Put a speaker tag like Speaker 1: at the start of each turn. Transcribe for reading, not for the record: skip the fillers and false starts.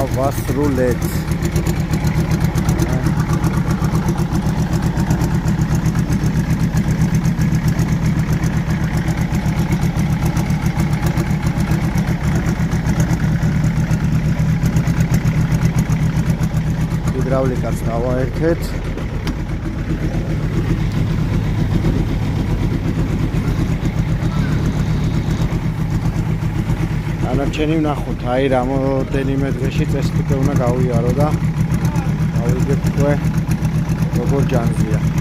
Speaker 1: დავასრულეთ. ჰიდრავლიკას დავაერთეთ. დანარჩენი ვნახოთ, აი რამოდენიმე დღეში წესრიგზე უნდა გავიარო და გავიგებ უკვე როგორ ჯანზია.